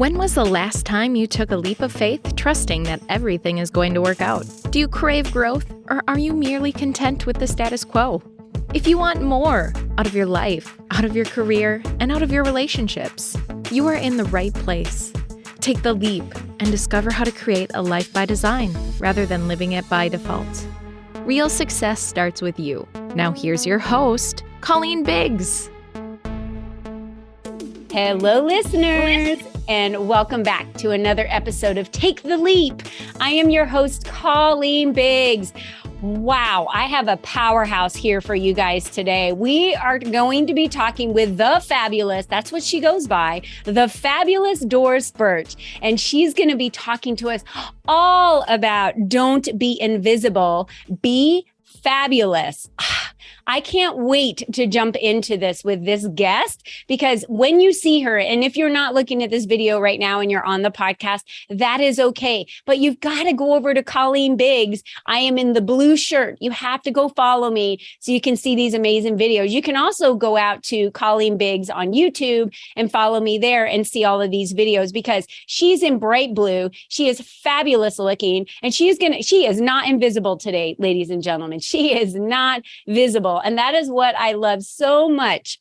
When was the last time you took a leap of faith, trusting that everything is going to work out? Do you crave growth, or are you merely content with the status quo? If you want more out of your life, out of your career, and out of your relationships, you are in the right place. Take the leap and discover how to create a life by design rather than living it by default. Real success starts with you. Now here's your host, Colleen Biggs. Hello, listeners, and welcome back to another episode of Take the Leap. I am your host, Colleen Biggs. Wow, I have a powerhouse here for you guys today. We are going to be talking with the fabulous, that's what she goes by, the Fabulous Dorris Burch. And she's going to be talking to us all about don't be invisible, be fabulous. I can't wait to jump into this with this guest, because when you see her, and if you're not looking at this video right now and you're on the podcast, that is okay. But you've got to go over to Colleen Biggs. I am in the blue shirt. You have to go follow me so you can see these amazing videos. You can also go out to Colleen Biggs on YouTube and follow me there and see all of these videos, because she's in bright blue. She is fabulous looking, and she is not invisible today, ladies and gentlemen. She is not visible. And that is what I love so much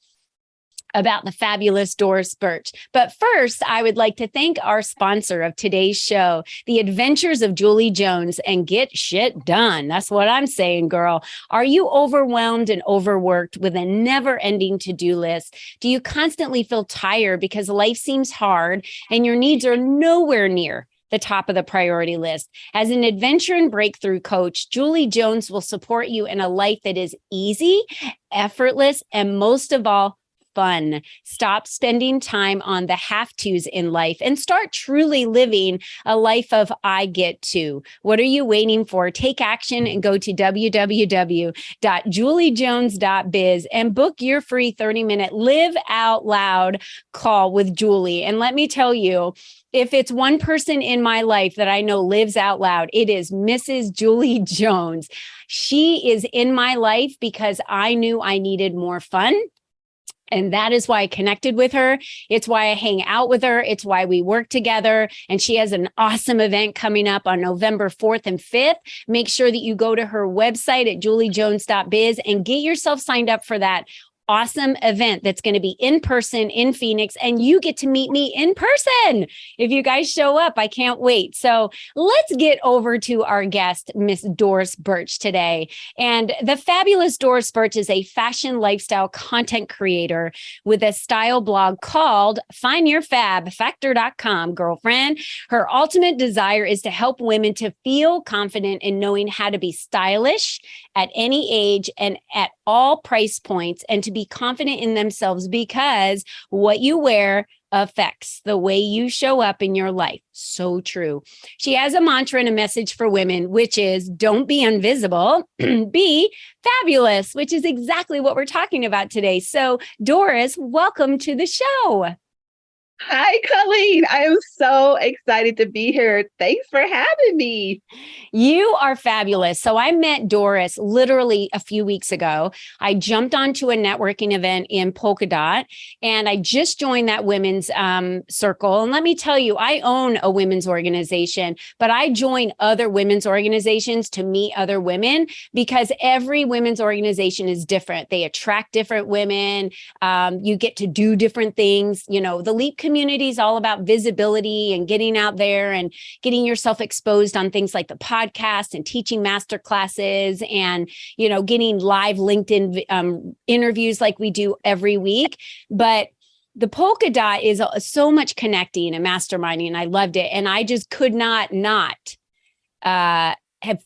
about the Fabulous Dorris Burch. But first, I would like to thank our sponsor of today's show, The Adventures of Julie Jones, and get shit done. That's what I'm saying, girl. Are you overwhelmed and overworked with a never-ending to-do list? Do you constantly feel tired because life seems hard and your needs are nowhere near the top of the priority list? As an adventure and breakthrough coach, Julie Jones will support you in a life that is easy, effortless, and most of all, fun. Stop spending time on the have-tos in life and start truly living a life of I get to. What are you waiting for? Take action and go to www.juliejones.biz and book your free 30-minute Live Out Loud call with Julie. And let me tell you, if it's one person in my life that I know lives out loud, it is Mrs. Julie Jones. She is in my life because I knew I needed more fun. And that is why I connected with her. It's why I hang out with her. It's why we work together. And she has an awesome event coming up on November 4th and 5th. Make sure that you go to her website at juliejones.biz and get yourself signed up for that awesome event that's going to be in person in Phoenix, and you get to meet me in person if you guys show up. I can't wait. So let's get over to our guest, Miss Dorris Burch, today. And the Fabulous Dorris Burch is a fashion lifestyle content creator with a style blog called Find Your Fab, Factor.com, girlfriend. Her ultimate desire is to help women to feel confident in knowing how to be stylish at any age and at all price points, and to be confident in themselves, because what you wear affects the way you show up in your life. So true. She has a mantra and a message for women, which is don't be invisible, be fabulous, which is exactly what we're talking about today. So Dorris, welcome to the show. Hi, Colleen. I am so excited to be here. Thanks for having me. You are fabulous. So I met Dorris literally a few weeks ago. I jumped onto a networking event in Polka Dot, and I just joined that women's circle. And let me tell you, I own a women's organization, but I join other women's organizations to meet other women, because every women's organization is different. They attract different women. You get to do different things. You know, the Leap community is all about visibility and getting out there and getting yourself exposed on things like the podcast and teaching master classes and, you know, getting live LinkedIn interviews like we do every week. But the Polka Dot is so much connecting and masterminding, and I loved it. And I just could not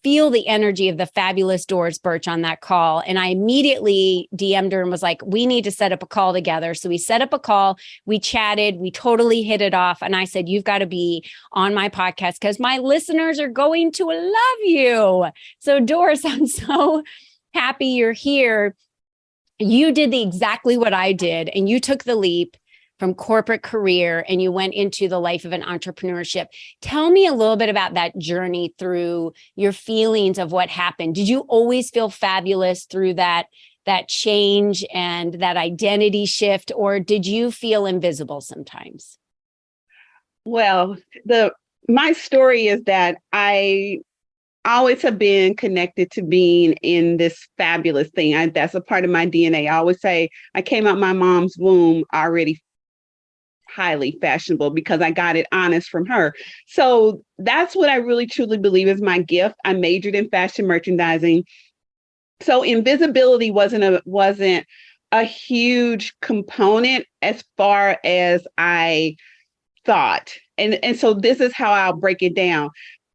feel the energy of the Fabulous Dorris Burch on that call. And I immediately DM'd her and was like, we need to set up a call together. So we set up a call, we chatted, we totally hit it off. And I said, you've got to be on my podcast because my listeners are going to love you. So Dorris, I'm so happy you're here. You did exactly what I did, and you took the leap from corporate career and you went into the life of an entrepreneurship. Tell me a little bit about that journey through your feelings of what happened. Did you always feel fabulous through that change and that identity shift, or did you feel invisible sometimes? Well, my story is that I always have been connected to being in this fabulous thing. That's a part of my DNA. I always say I came out my mom's womb already highly fashionable because I got it honest from her. So that's what I really truly believe is my gift. I majored in fashion merchandising. So invisibility wasn't a huge component as far as I thought. And so this is how I'll break it down.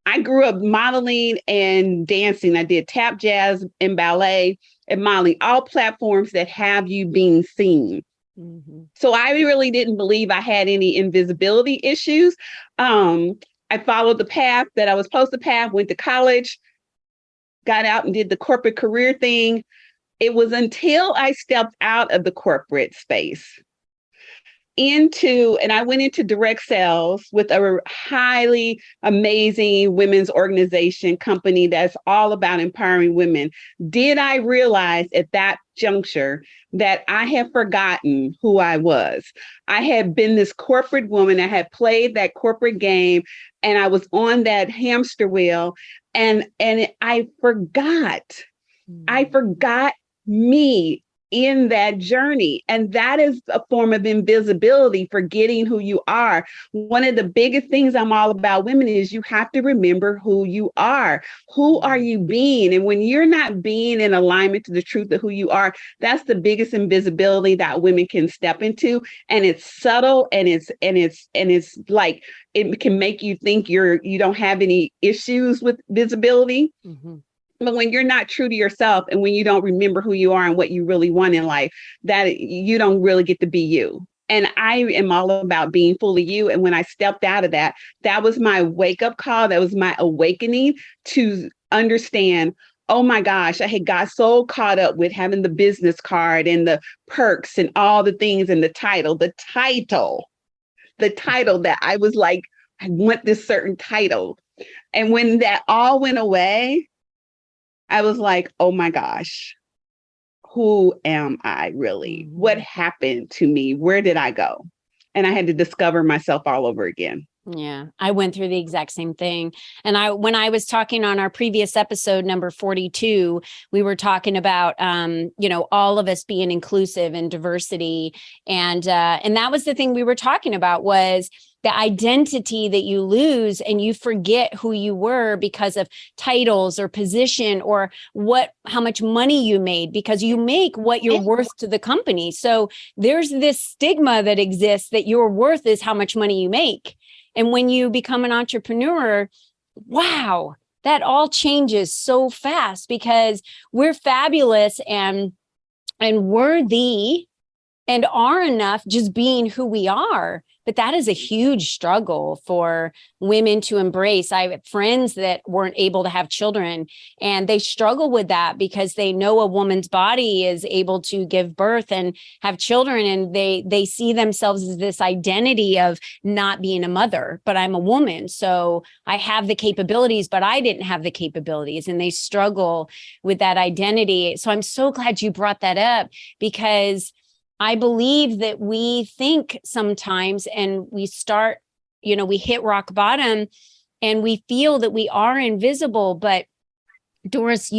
I grew up modeling and dancing. I did tap, jazz, and ballet and modeling, all platforms that have you being seen. Mm-hmm. So I really didn't believe I had any invisibility issues. I followed the path that I was supposed to have, went to college, got out and did the corporate career thing. It was until I stepped out of the corporate space and I went into direct sales with a highly amazing women's organization company that's all about empowering women. Did I realize at that juncture that I had forgotten who I was? I had been this corporate woman. I had played that corporate game and I was on that hamster wheel and I forgot. I forgot me in that journey. And that is a form of invisibility, forgetting who you are. One of the biggest things I'm all about women is you have to remember who you are. Who are you being? And when you're not being in alignment to the truth of who you are, that's the biggest invisibility that women can step into. And it's subtle and it's like it can make you think you don't have any issues with visibility. Mm-hmm. But when you're not true to yourself and when you don't remember who you are and what you really want in life, that you don't really get to be you. And I am all about being fully you. And when I stepped out of that, that was my wake up call. That was my awakening to understand, oh my gosh, I had got so caught up with having the business card and the perks and all the things and the title that I was like, I want this certain title. And when that all went away, I was like, oh my gosh, who am I really? What happened to me? Where did I go? And I had to discover myself all over again. Yeah, I went through the exact same thing. And when I was talking on our previous episode, number 42, we were talking about, all of us being inclusive and diversity. And that was the thing we were talking about was the identity that you lose and you forget who you were because of titles or position or how much money you made, because you make what you're worth to the company. So there's this stigma that exists that your worth is how much money you make. And when you become an entrepreneur, wow, that all changes so fast because we're fabulous and worthy and are enough just being who we are. But that is a huge struggle for women to embrace. I have friends that weren't able to have children and they struggle with that because they know a woman's body is able to give birth and have children. And they see themselves as this identity of not being a mother, but I'm a woman. So I have the capabilities, but I didn't have the capabilities, and they struggle with that identity. So I'm so glad you brought that up because I believe that we think sometimes and we start, we hit rock bottom and we feel that we are invisible. But Doris,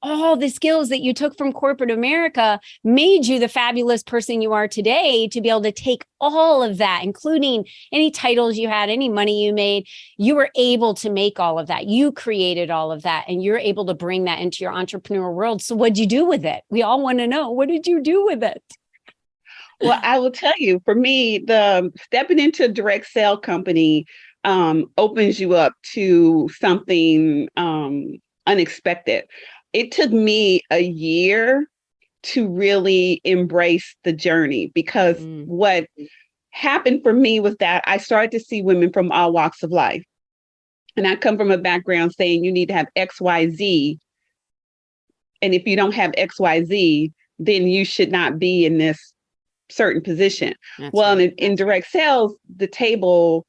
all the skills that you took from corporate America made you the fabulous person you are today to be able to take all of that, including any titles you had, any money you made. You were able to make all of that. You created all of that and you're able to bring that into your entrepreneurial world. So what'd you do with it? We all want to know, what did you do with it? Well, I will tell you, for me, the stepping into a direct sale company opens you up to something unexpected. It took me a year to really embrace the journey because what happened for me was that I started to see women from all walks of life. And I come from a background saying you need to have X, Y, Z. And if you don't have X, Y, Z, then you should not be in this certain position. That's well, right. in direct sales, the table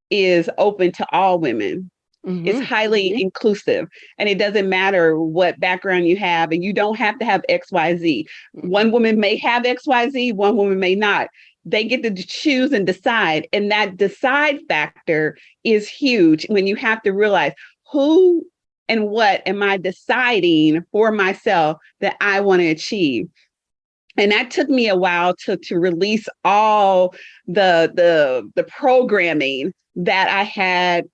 is open to all women. Mm-hmm. It's highly inclusive, and it doesn't matter what background you have, and you don't have to have X, Y, Z. One woman may have X, Y, Z, one woman may not. they get to choose and decide. And that decide factor is huge when you have to realize who and what am I deciding for myself that I want to achieve. And that took me a while to release all the programming that I had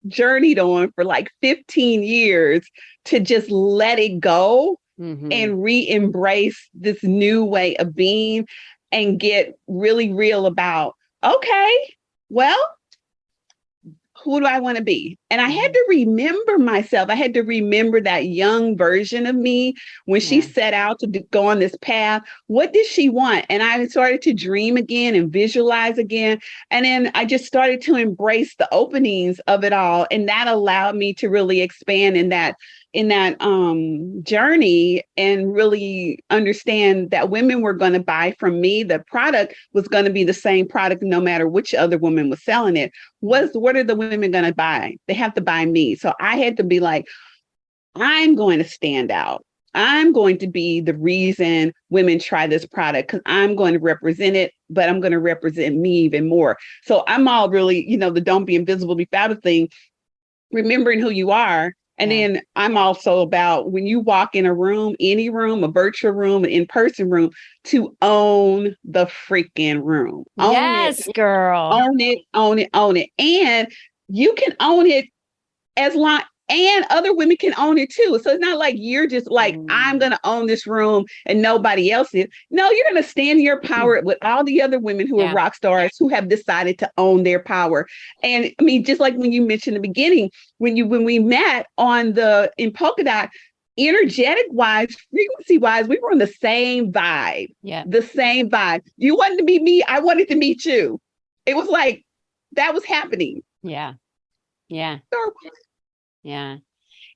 journeyed on for like 15 years, to just let it go and re-embrace this new way of being and get really real about, okay, well, who do I want to be? And I had to remember myself. I had to remember that young version of me when she set out to go on this path. What did she want? And I started to dream again and visualize again. And then I just started to embrace the openings of it all. And that allowed me to really expand in that journey and really understand that women were going to buy from me. The product was going to be the same product no matter which other woman was selling it. What are the women going to buy? They have to buy me. So I had to be like, I'm going to stand out. I'm going to be the reason women try this product, because I'm going to represent it, but I'm going to represent me even more. So I'm all really, the don't be invisible, be fabulous thing, remembering who you are. And then I'm also about, when you walk in a room, any room, a virtual room, an in-person room, to own the freaking room. Yes, girl. Own it, own it, own it. And you can own it as long, and other women can own it too. So it's not like you're just like, I'm going to own this room and nobody else is. No, you're going to stand in your power with all the other women who are rock stars who have decided to own their power. And I mean, just like when you mentioned in the beginning, when we met in Polka Dot, energetic wise, frequency wise, we were on the same vibe. Yeah. The same vibe. You wanted to meet me. I wanted to meet you. It was like, that was happening. Yeah. Yeah. Yeah.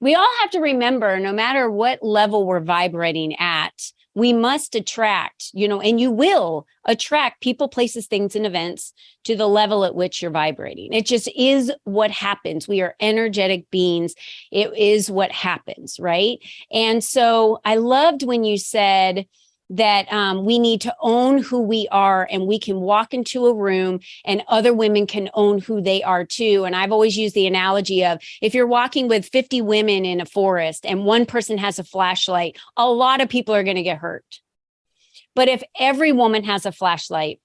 We all have to remember, no matter what level we're vibrating at, we must attract, and you will attract people, places, things, and events to the level at which you're vibrating. It just is what happens. We are energetic beings. It is what happens, right? And so I loved when you said that we need to own who we are, and we can walk into a room and other women can own who they are too. And I've always used the analogy of, if you're walking with 50 women in a forest and one person has a flashlight, a lot of people are going to get hurt. But if every woman has a flashlight,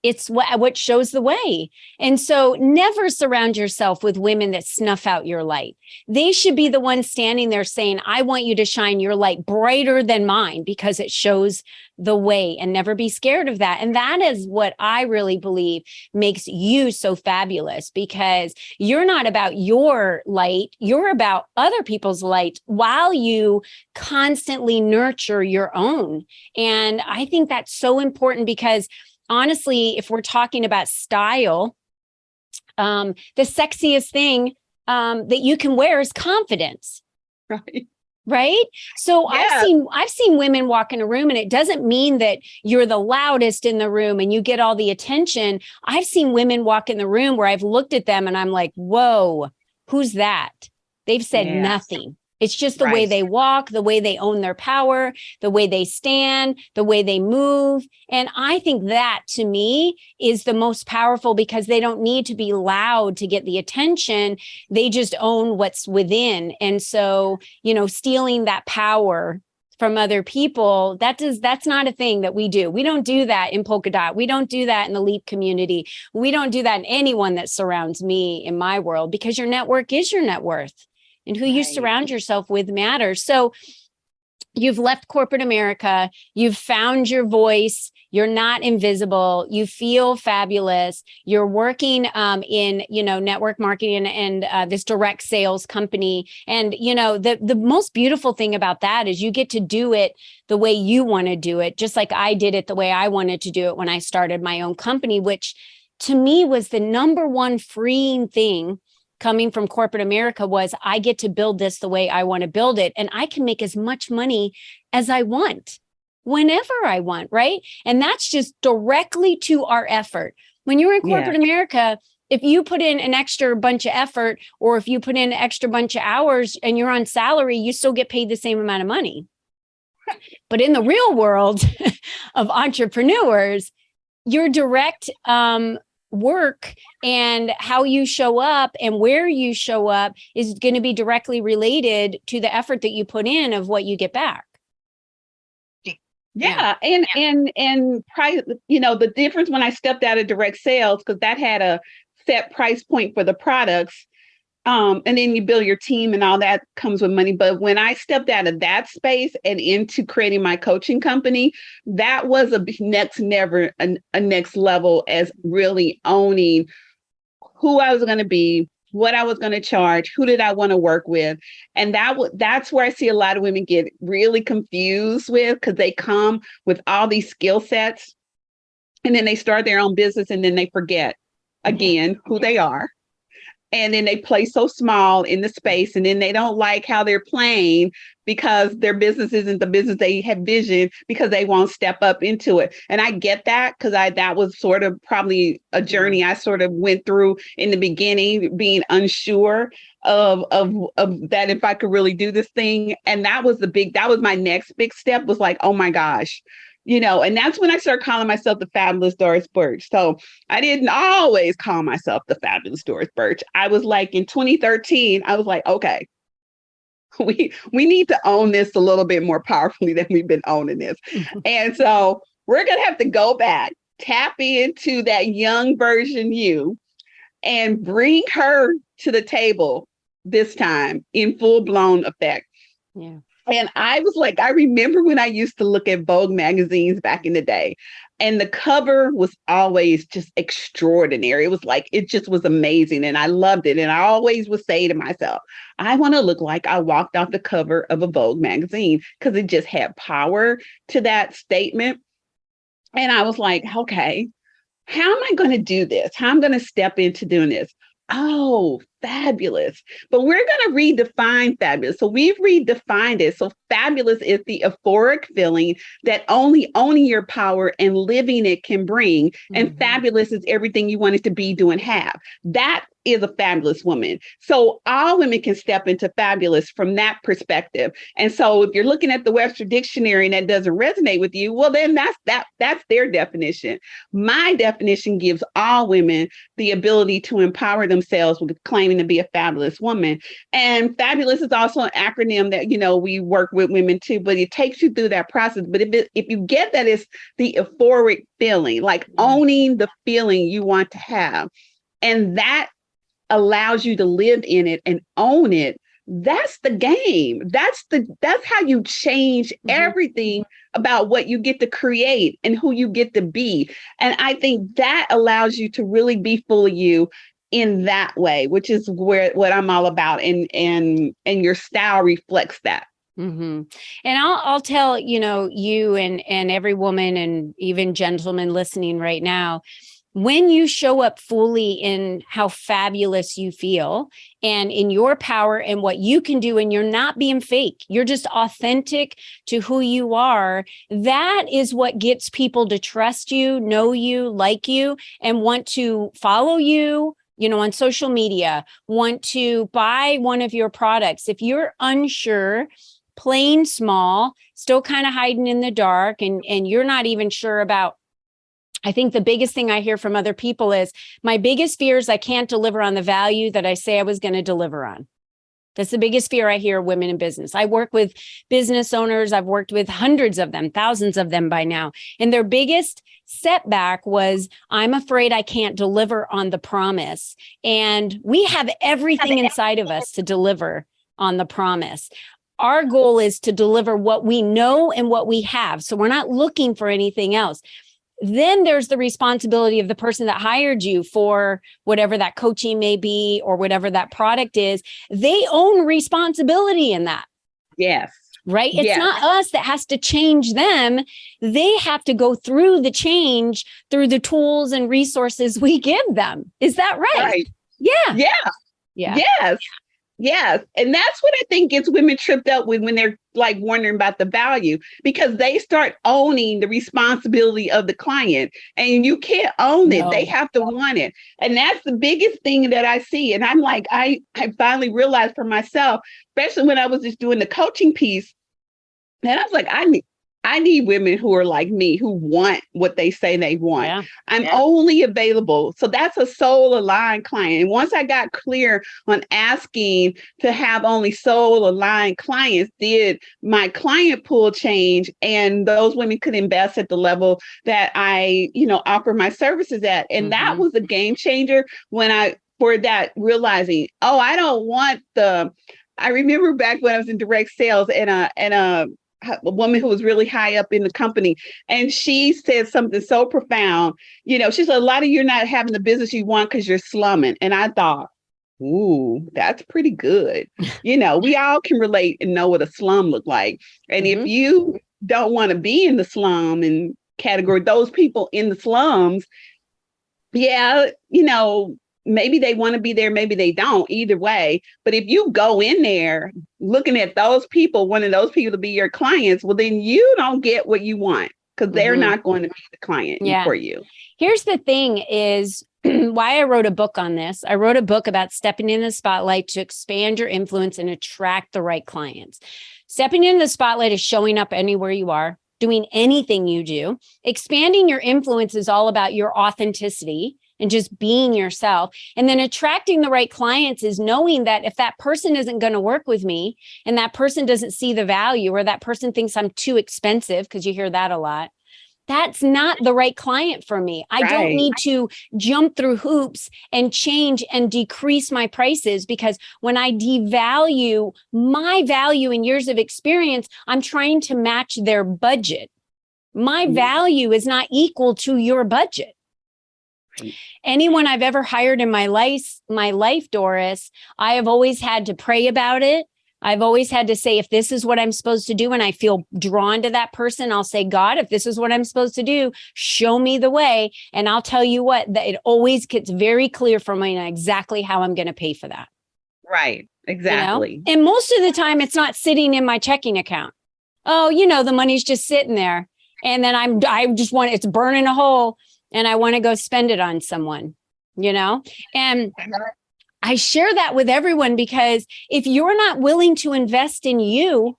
it's what shows the way. And so never surround yourself with women that snuff out your light. They should be the ones standing there saying, I want you to shine your light brighter than mine because it shows the way, and never be scared of that. And that is what I really believe makes you so fabulous, because you're not about your light. You're about other people's light while you constantly nurture your own. And I think that's so important, because honestly, if we're talking about style, the sexiest thing that you can wear is confidence. Right. So I've seen women walk in a room, and it doesn't mean that you're the loudest in the room and you get all the attention. I've seen women walk in the room where I've looked at them and I'm like, whoa, who's that? They've said nothing. It's just the way they walk, the way they own their power, the way they stand, the way they move. And I think that, to me, is the most powerful, because they don't need to be loud to get the attention. They just own what's within. And so, stealing that power from other people, that's not a thing that we do. We don't do that in Polka Dot. We don't do that in the Leap community. We don't do that in anyone that surrounds me in my world, because your network is your net worth. And who you surround yourself with matters. So you've left corporate America. You've found your voice. You're not invisible. You feel fabulous. You're working in, network marketing and this direct sales company. And, the most beautiful thing about that is you get to do it the way you want to do it, just like I did it the way I wanted to do it when I started my own company, which to me was the number one freeing thing coming from corporate America. Was I get to build this the way I want to build it, and I can make as much money as I want, whenever I want, right? And that's just directly to our effort. When you're in corporate America, if you put in an extra bunch of effort, or if you put in an extra bunch of hours and you're on salary, you still get paid the same amount of money. But in the real world of entrepreneurs, your direct work and how you show up and where you show up is going to be directly related to the effort that you put in of what you get back. Yeah. And price, the difference when I stepped out of direct sales, because that had a set price point for the products. And then you build your team and all that comes with money. But when I stepped out of that space and into creating my coaching company, that was a next level as really owning who I was going to be, what I was going to charge, who did I want to work with. And that's where I see a lot of women get really confused with, because they come with all these skill sets and then they start their own business and then they forget again who they are. And then they play so small in the space, and then they don't like how they're playing because their business isn't the business they had vision, because they won't step up into it. And I get that, because that was sort of probably a journey I sort of went through in the beginning, being unsure of that, if I could really do this thing. And that was my next big step, was like, oh my gosh. And that's when I started calling myself the Fabulous Dorris Burch. So I didn't always call myself the Fabulous Dorris Burch. I was like, in 2013, I was like, okay, we need to own this a little bit more powerfully than we've been owning this. And so we're going to have to go back, tap into that young version you, and bring her to the table this time in full blown effect. Yeah. And I was like, I remember when I used to look at Vogue magazines back in the day, and the cover was always just extraordinary. It was like, it just was amazing. And I loved it. And I always would say to myself, I want to look like I walked off the cover of a Vogue magazine, because it just had power to that statement. And I was like, okay, how am I going to do this? How am I going to step into doing this? Oh, fabulous. But we're going to redefine fabulous. So we've redefined it. So fabulous is the euphoric feeling that only owning your power and living it can bring. Mm-hmm. And fabulous is everything you want it to be, do, and have. That is a fabulous woman. So all women can step into fabulous from that perspective. And so if you're looking at the Webster Dictionary and that doesn't resonate with you, well, then that's their definition. My definition gives all women the ability to empower themselves with claiming to be a fabulous woman. And fabulous is also an acronym that, we work with women too, but it takes you through that process. But if you get that, it's the euphoric feeling, like owning the feeling you want to have. And that allows you to live in it and own it. That's the game. That's how you change everything about what you get to create and who you get to be. And I think that allows you to really be full of you in that way, which is what I'm all about. And your style reflects that. Mm-hmm. And I'll tell, you and every woman and even gentleman listening right now, when you show up fully in how fabulous you feel and in your power and what you can do, and you're not being fake, you're just authentic to who you are, that is what gets people to trust you, know you, like you, and want to follow you, on social media, want to buy one of your products. If you're unsure, playing small, still kind of hiding in the dark, and you're not even sure about, I think the biggest thing I hear from other people is, my biggest fear is I can't deliver on the value that I say I was going to deliver on. That's the biggest fear I hear of women in business. I work with business owners. I've worked with hundreds of them, thousands of them by now. And their biggest setback was, I'm afraid I can't deliver on the promise. And we have everything inside of us to deliver on the promise. Our goal is to deliver what we know and what we have. So we're not looking for anything else. Then there's the responsibility of the person that hired you for whatever that coaching may be or whatever that product is. They own responsibility in that. Yes. Right? It's not us that has to change them. They have to go through the change through the tools and resources we give them. Is that right? Right. Yeah. Yeah. Yes. Yes. And that's what I think gets women tripped up with when they're like wondering about the value, because they start owning the responsibility of the client, and you can't own it. They have to want it. And that's the biggest thing that I see. And I'm like, I finally realized for myself, especially when I was just doing the coaching piece, and I was like, I need women who are like me, who want what they say they want. Yeah. I'm only available. So that's a soul aligned client. And once I got clear on asking to have only soul aligned clients, did my client pool change, and those women could invest at the level that I, offer my services at. And that was a game changer for that realizing, I don't want I remember back when I was in direct sales and a woman who was really high up in the company. And she said something so profound. She said, a lot of you're not having the business you want because you're slumming. And I thought, ooh, that's pretty good. We all can relate and know what a slum look like. And if you don't want to be in the slum and category, those people in the slums, maybe they want to be there, maybe they don't, either way. But if you go in there looking at those people, wanting those people to be your clients, well, then you don't get what you want because they're not going to be the client for you. Here's the thing is why I wrote a book on this. I wrote a book about stepping in the spotlight to expand your influence and attract the right clients. Stepping in the spotlight is showing up anywhere you are, doing anything you do. Expanding your influence is all about your authenticity and just being yourself. And then attracting the right clients is knowing that if that person isn't going to work with me and that person doesn't see the value, or that person thinks I'm too expensive, because you hear that a lot, that's not the right client for me. I don't need to jump through hoops and change and decrease my prices, because when I devalue my value in years of experience, I'm trying to match their budget. My value is not equal to your budget. Anyone I've ever hired in my life, Doris, I have always had to pray about it. I've always had to say, if this is what I'm supposed to do and I feel drawn to that person, I'll say, God, if this is what I'm supposed to do, show me the way. And I'll tell you what, that it always gets very clear for me exactly how I'm going to pay for that. Right. Exactly. And most of the time it's not sitting in my checking account. Oh, the money's just sitting there. And then it's burning a hole. And I want to go spend it on someone, and I share that with everyone, because if you're not willing to invest in you,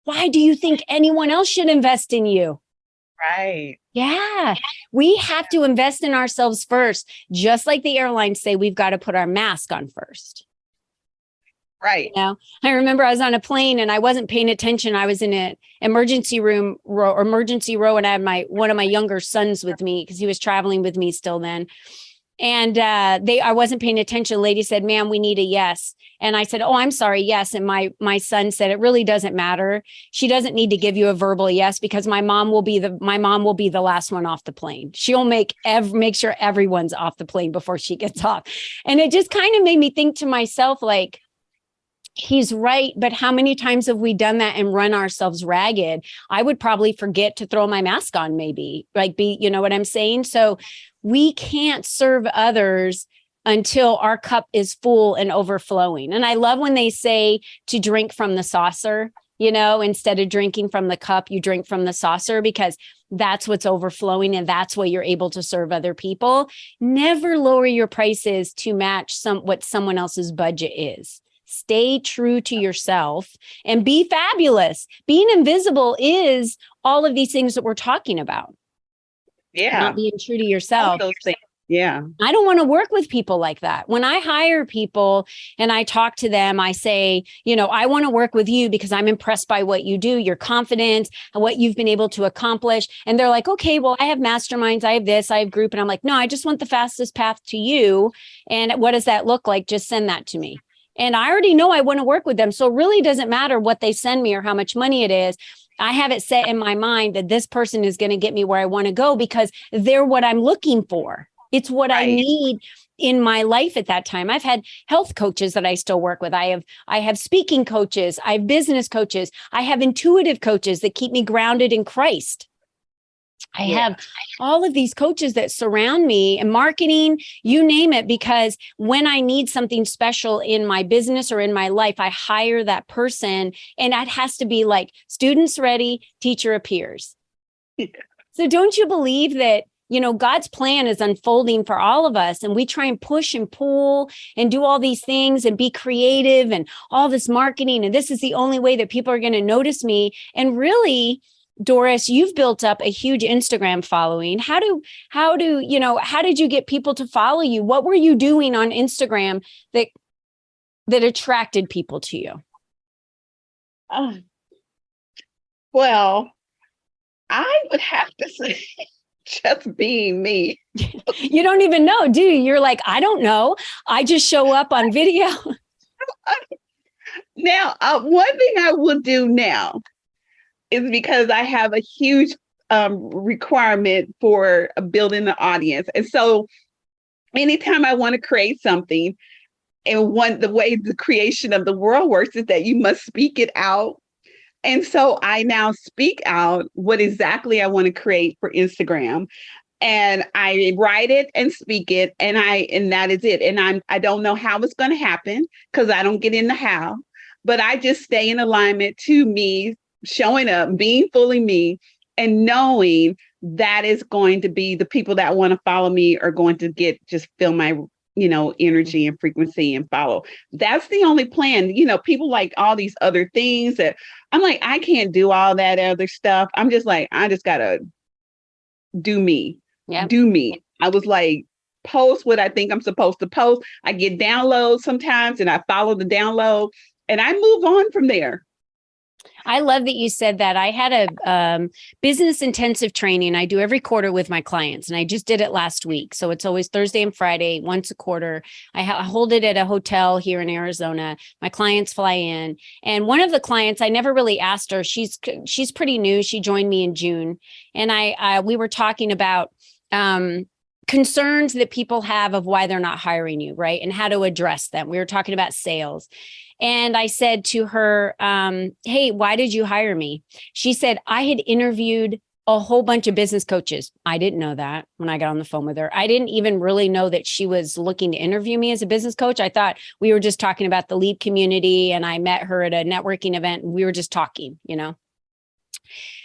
why do you think anyone else should invest in you? Right. Yeah. We have to invest in ourselves first. Just like the airlines say, we've got to put our mask on first. Right. I remember I was on a plane and I wasn't paying attention. I was in an emergency row, and I had one of my younger sons with me because he was traveling with me still then. And I wasn't paying attention. The lady said, "Ma'am, we need a yes." And I said, "Oh, I'm sorry, yes." And my son said, "It really doesn't matter. She doesn't need to give you a verbal yes, because my mom will be the last one off the plane. She'll make sure everyone's off the plane before she gets off." And it just kind of made me think to myself, like, he's right. But how many times have we done that and run ourselves ragged? I would probably forget to throw my mask on, maybe, you know what I'm saying? So we can't serve others until our cup is full and overflowing. And I love when they say to drink from the saucer, instead of drinking from the cup, you drink from the saucer, because that's what's overflowing. And that's why you're able to serve other people. Never lower your prices to match what someone else's budget is. Stay true to yourself and be fabulous. Being invisible is all of these things that we're talking about. Yeah. Not being true to yourself. All those things. Yeah. I don't want to work with people like that. When I hire people and I talk to them, I say, I want to work with you because I'm impressed by what you do, your confidence, and what you've been able to accomplish. And they're like, okay, well, I have masterminds, I have this, I have group. And I'm like, no, I just want the fastest path to you. And what does that look like? Just send that to me. And I already know I want to work with them. So it really doesn't matter what they send me or how much money it is. I have it set in my mind that this person is going to get me where I want to go because they're what I'm looking for. It's what I need in my life at that time. I've had health coaches that I still work with. I have speaking coaches. I have business coaches. I have intuitive coaches that keep me grounded in Christ. I have all of these coaches that surround me, and marketing, you name it, because when I need something special in my business or in my life, I hire that person, and that has to be like students ready, teacher appears. Yeah. So don't you believe that, God's plan is unfolding for all of us, and we try and push and pull and do all these things and be creative and all this marketing. And this is the only way that people are going to notice me. And really, Doris, you've built up a huge Instagram following. How did you get people to follow you? What were you doing on Instagram that attracted people to you? Well, I would have to say just being me. You don't even know, do you? You're like, I don't know. I just show up on video. Now, one thing I will do now is because I have a huge requirement for building the audience. And so anytime I want to create something, and the way the creation of the world works is that you must speak it out. And so I now speak out what exactly I want to create for Instagram. And I write it and speak it, and that is it. And I don't know how it's going to happen because I don't get in the how, but I just stay in alignment to me, showing up, being fully me, and knowing that is going to be the people that want to follow me are going to feel my energy and frequency and follow. That's the only plan. People like all these other things that I'm like, I can't do all that other stuff. I'm just like, I just gotta do me. Yeah. Do me. I was like, post what I think I'm supposed to post. I get downloads sometimes and I follow the download and I move on from there. I love that you said that. I had a business intensive training I do every quarter with my clients, and I just did it last week. So it's always Thursday and Friday, once a quarter. I hold it at a hotel here in Arizona. My clients fly in, and one of the clients, I never really asked her. She's pretty new. She joined me in June, and we were talking about concerns that people have of why they're not hiring you, right? And how to address them. We were talking about sales. And I said to her, hey, why did you hire me? She said, I had interviewed a whole bunch of business coaches. I didn't know that when I got on the phone with her. I didn't even really know that she was looking to interview me as a business coach. I thought we were just talking about the LEAP community, and I met her at a networking event and we were just talking,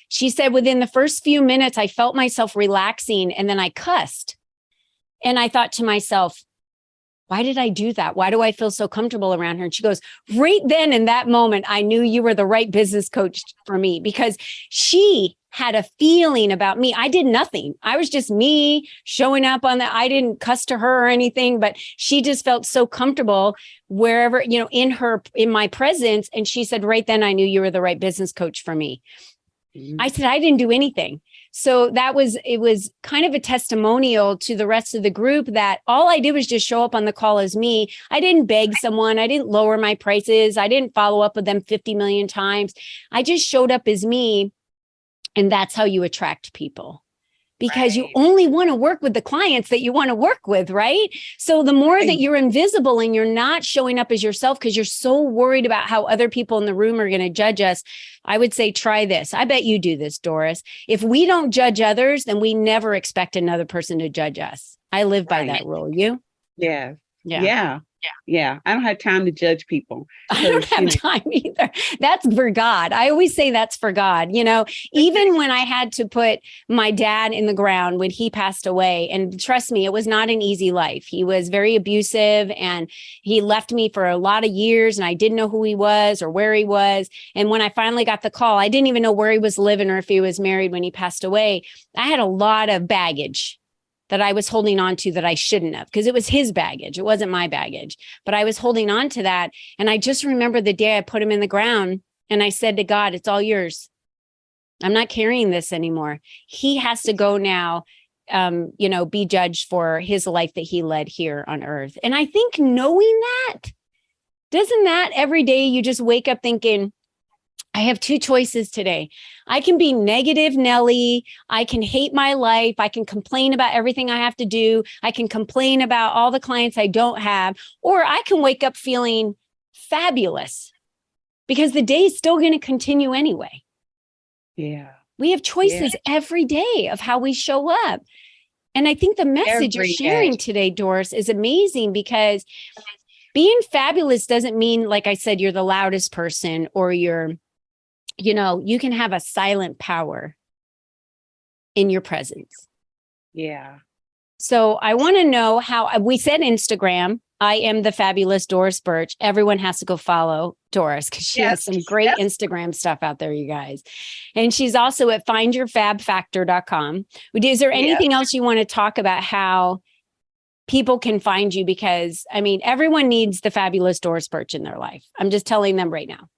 She said, within the first few minutes, I felt myself relaxing and then I cussed. And I thought to myself, why did I do that? Why do I feel so comfortable around her? And she goes, right then in that moment, I knew you were the right business coach for me, because she had a feeling about me. I did nothing. I was just me showing up on that. I didn't cuss to her or anything, but she just felt so comfortable wherever, in my presence. And she said, right then I knew you were the right business coach for me. Mm-hmm. I said, I didn't do anything. So it was kind of a testimonial to the rest of the group that all I did was just show up on the call as me. I didn't beg someone. I didn't lower my prices. I didn't follow up with them 50 million times. I just showed up as me. And that's how you attract people, because you only want to work with the clients that you want to work with, right? So the more that you're invisible and you're not showing up as yourself because you're so worried about how other people in the room are going to judge us, I would say, try this. I bet you do this, Doris. If we don't judge others, then we never expect another person to judge us. I live by that rule. You? Yeah. Yeah. I don't have time to judge people. I don't have time either. That's for God. I always say that's for God. Even when I had to put my dad in the ground when he passed away, and trust me, it was not an easy life. He was very abusive and he left me for a lot of years, and I didn't know who he was or where he was. And when I finally got the call, I didn't even know where he was living or if he was married when he passed away. I had a lot of baggage that I was holding on to that I shouldn't have, because it was his baggage. It wasn't my baggage, but I was holding on to that. And I just remember the day I put him in the ground and I said to God, it's all yours. I'm not carrying this anymore. He has to go now, be judged for his life that he led here on earth. And I think knowing that, doesn't that every day you just wake up thinking, I have two choices today. I can be negative Nelly. I can hate my life. I can complain about everything I have to do. I can complain about all the clients I don't have, or I can wake up feeling fabulous because the day is still going to continue anyway. Yeah. We have choices every day of how we show up. And I think the message you're sharing today, Doris, is amazing, because being fabulous doesn't mean, like I said, you're the loudest person or you can have a silent power in your presence. Yeah. So I want to know how we said Instagram. I am the Fabulous Dorris Burch. Everyone has to go follow Doris because she has some great Instagram stuff out there, you guys. And she's also at findyourfabfactor.com. Is there anything else you want to talk about how people can find you? Because, I mean, everyone needs the Fabulous Dorris Burch in their life. I'm just telling them right now.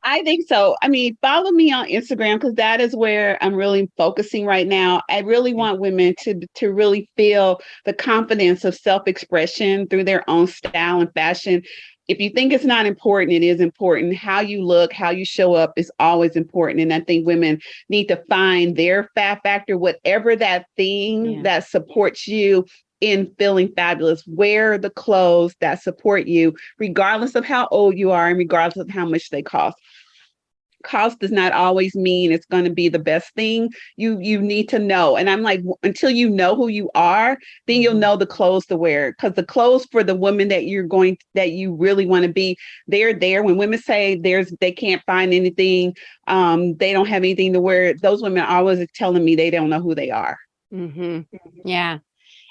I think so. I mean, follow me on Instagram because that is where I'm really focusing right now. I really want women to really feel the confidence of self-expression through their own style and fashion. If you think it's not important, it is important. How you look, how you show up is always important. And I think women need to find their fab factor, whatever that thing that supports you in feeling fabulous. Wear the clothes that support you, regardless of how old you are and regardless of how much they cost. Cost does not always mean it's going to be the best thing. You need to know. And I'm like, until you know who you are, then you'll know the clothes to wear. Because the clothes for the woman that you really want to be, they're there. When women say they can't find anything, they don't have anything to wear, those women are always telling me they don't know who they are. Mm-hmm. Yeah.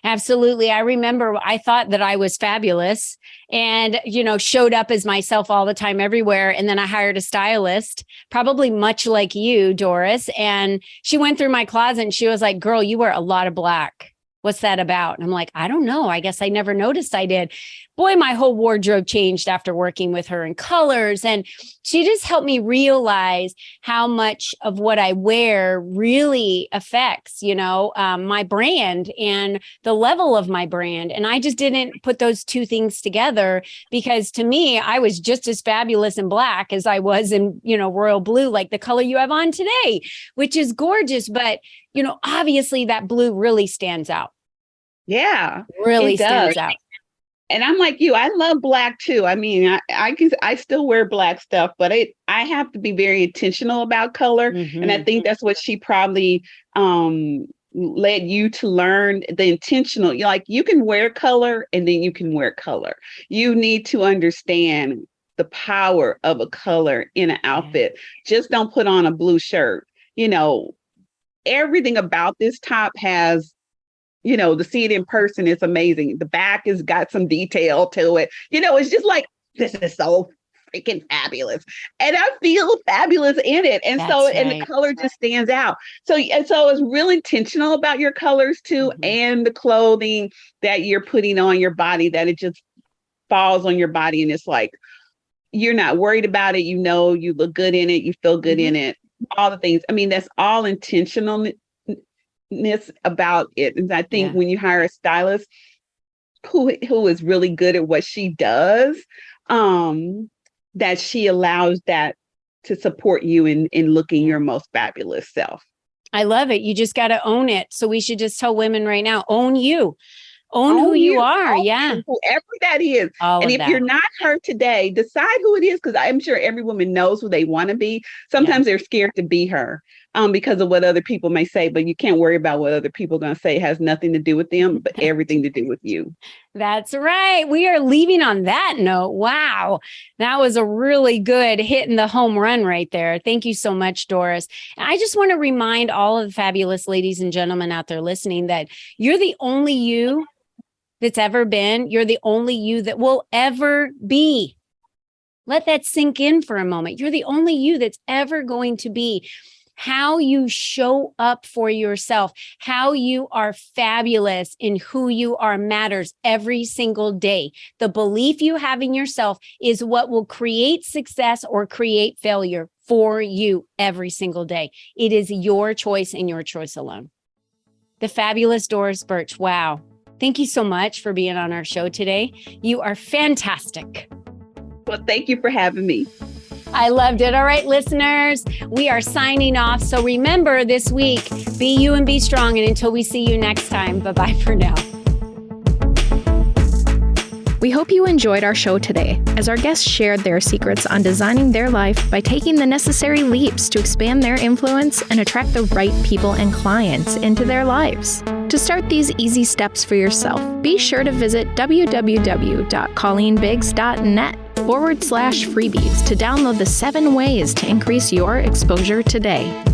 Absolutely. I remember I thought that I was fabulous and, showed up as myself all the time everywhere. And then I hired a stylist, probably much like you, Doris. And she went through my closet and she was like, girl, you wear a lot of black. What's that about? And I'm like, I don't know. I guess I never noticed I did. Boy, my whole wardrobe changed after working with her in colors. And she just helped me realize how much of what I wear really affects, my brand and the level of my brand. And I just didn't put those two things together because to me, I was just as fabulous in black as I was in, royal blue, like the color you have on today, which is gorgeous. But, obviously that blue really stands out. Yeah, really stands out. And I'm like you, I love black too. I mean, I still wear black stuff, but I have to be very intentional about color. Mm-hmm. And I think that's what she probably led you to learn, the intentional. You can wear color and then you can wear color. You need to understand the power of a color in an outfit. Just don't put on a blue shirt. Everything about this top has, to see it in person is amazing. The back has got some detail to it. It's just like, this is so freaking fabulous. And I feel fabulous in it. And and the color just stands out. So it's real intentional about your colors too, and the clothing that you're putting on your body, that it just falls on your body. And it's like, you're not worried about it. You look good in it. You feel good in it. All the things. I mean, that's all intentionalness about it. And I think when you hire a stylist who is really good at what she does, that she allows that to support you in looking your most fabulous self. I love it. You just got to own it. So we should just tell women right now, own you. Own who you are. Whoever that is. And if you're not her today, decide who it is, because I'm sure every woman knows who they want to be. Sometimes they're scared to be her because of what other people may say, but you can't worry about what other people are going to say. It has nothing to do with them, but everything to do with you. That's right. We are leaving on that note. Wow. That was a really good hitting the home run right there. Thank you so much, Doris. I just want to remind all of the fabulous ladies and gentlemen out there listening that you're the only you that's ever been. You're the only you that will ever be. Let that sink in for a moment. You're the only you that's ever going to be. How you show up for yourself, how you are fabulous in who you are matters every single day. The belief you have in yourself is what will create success or create failure for you every single day. It is your choice and your choice alone. The Fabulous Dorris Burch. Wow. Thank you so much for being on our show today. You are fantastic. Well, thank you for having me. I loved it. All right, listeners, we are signing off. So remember this week, be you and be strong. And until we see you next time, bye-bye for now. We hope you enjoyed our show today, as our guests shared their secrets on designing their life by taking the necessary leaps to expand their influence and attract the right people and clients into their lives. To start these easy steps for yourself, be sure to visit www.colleenbiggs.net/freebies to download the 7 ways to increase your exposure today.